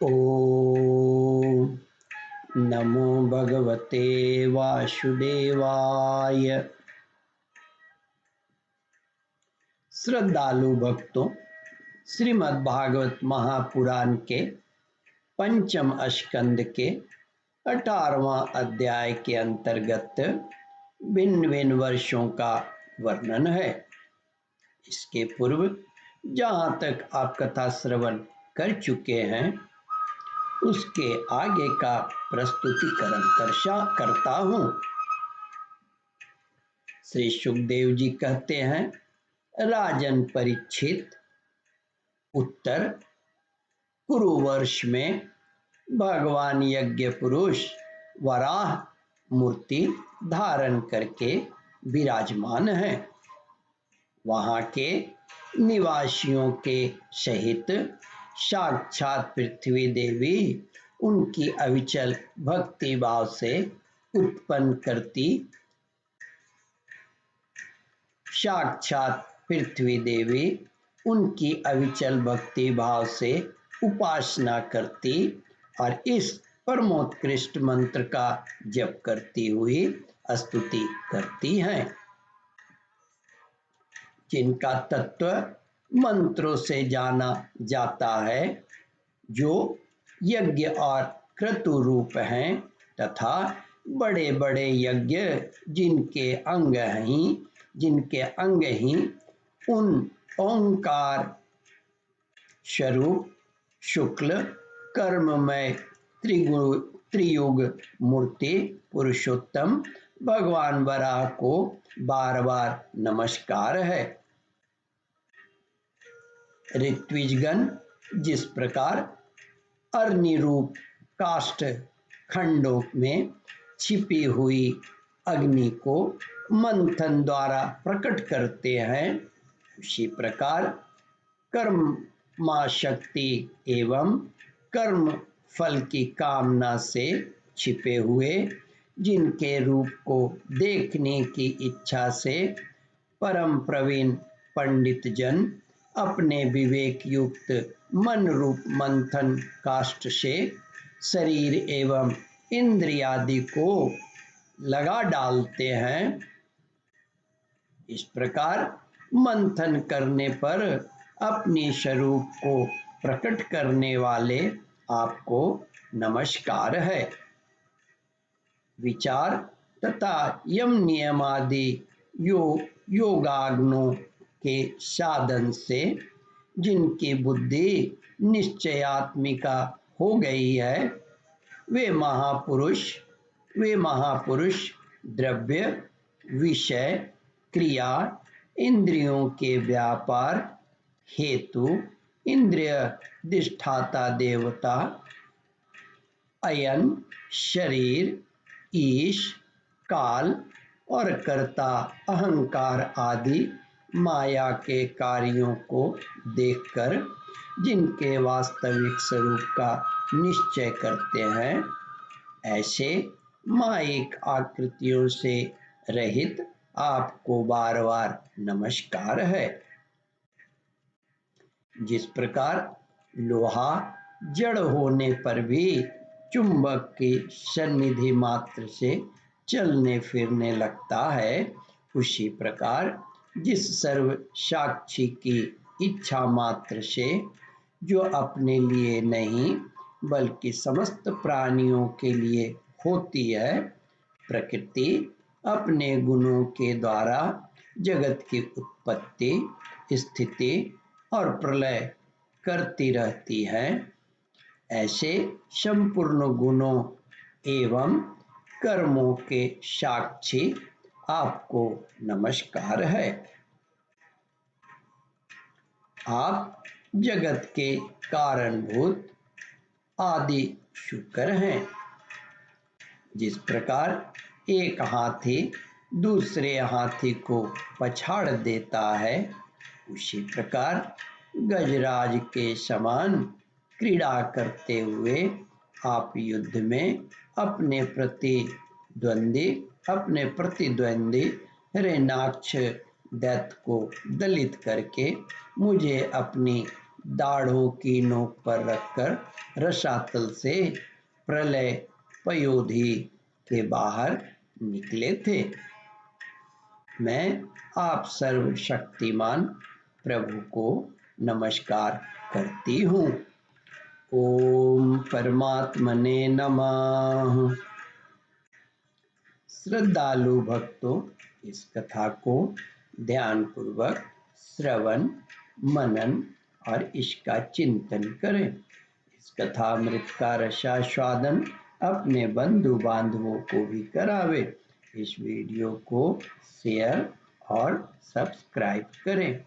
ओम नमो भगवते वासुदेवाय। श्रद्धालु भक्तों, श्रीमद् भागवत महापुराण के पंचम स्कंद के 18वां अध्याय के अंतर्गत भिन्न भिन्न वर्षों का वर्णन है। इसके पूर्व जहाँ तक आप कथा श्रवण कर चुके हैं उसके आगे का प्रस्तुतिकरण करता हूँ। श्री सुखदेव जी कहते हैं, राजन परीक्षित, उत्तर कुरुवर्ष में भगवान यज्ञ पुरुष वराह मूर्ति धारण करके विराजमान है। वहाँ के निवासियों के सहित साक्षात पृथ्वी देवी उनकी अविचल भक्ति भाव से उत्पन्न करती, साक्षात पृथ्वी देवी उनकी अविचल भक्ति भाव से उपासना करती और इस परमोत्कृष्ट मंत्र का जप करती हुई स्तुति करती हैं, जिनका तत्व मंत्रों से जाना जाता है, जो यज्ञ और क्रतु रूप हैं तथा बड़े बड़े यज्ञ जिनके अंग ही उन ओंकार स्वरूप शुक्ल कर्ममय त्रियुग मूर्ति पुरुषोत्तम भगवान वराह को बार बार नमस्कार है। ऋत्विजगण जिस प्रकार अग्नि रूप काष्ठ खंडों में छिपी हुई अग्नि को मंथन द्वारा प्रकट करते हैं, उसी प्रकार कर्माशक्ति एवं कर्म फल की कामना से छिपे हुए, जिनके रूप को देखने की इच्छा से परम प्रवीण पंडित जन अपने विवेक युक्त मन रूप मंथन काष्ठ से शरीर एवं इंद्रियादि को लगा डालते हैं, इस प्रकार मंथन करने पर अपने स्वरूप को प्रकट करने वाले आपको नमस्कार है। विचार तथा यम नियम आदि योगाग्नों के साधन से जिनकी बुद्धि निश्चयात्मिका हो गई है, वे महापुरुष द्रव्य विषय क्रिया इंद्रियों के व्यापार हेतु इंद्रिय अधिष्ठाता देवता अयन शरीर ईश काल और कर्ता अहंकार आदि माया के कार्यों को देखकर जिनके वास्तविक स्वरूप का निश्चय करते हैं, ऐसे मायिक आकृतियों से रहित आपको बार बार नमस्कार है। जिस प्रकार लोहा जड़ होने पर भी चुंबक की सन्निधि मात्र से चलने फिरने लगता है, उसी प्रकार जिस सर्व साक्षी की इच्छा मात्र से, जो अपने लिए नहीं बल्कि समस्त प्राणियों के लिए होती है, प्रकृति अपने गुणों के द्वारा जगत की उत्पत्ति स्थिति और प्रलय करती रहती है, ऐसे संपूर्ण गुणों एवं कर्मों के साक्षी आपको नमस्कार है। आप जगत के कारणभूत आदि शुक्र हैं। जिस प्रकार एक हाथी दूसरे हाथी को पछाड़ देता है, उसी प्रकार गजराज के समान क्रीड़ा करते हुए आप युद्ध में अपने प्रतिद्वंदी हिरण्याक्ष दैत्य को दलित करके मुझे अपनी दाढ़ों की नोक पर रखकर रसातल से प्रलय पयोधि के बाहर निकले थे। मैं आप सर्वशक्तिमान प्रभु को नमस्कार करती हूँ। ओम परमात्मने नमः। श्रद्धालु भक्तों, इस कथा को ध्यानपूर्वक श्रवण, मनन और इसका चिंतन करें। इस कथामृत का रसास्वादन अपने बंधु बांधवों को भी करावे। इस वीडियो को शेयर और सब्सक्राइब करें।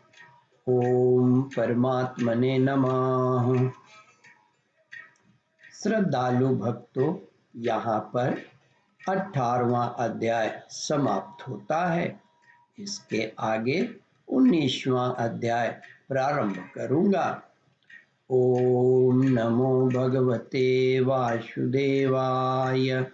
ओम परमात्मने नमः। श्रद्धालु भक्तों, यहाँ पर 18वां अध्याय समाप्त होता है। इसके आगे 19वां अध्याय प्रारंभ करूंगा। ओम नमो भगवते वासुदेवाय।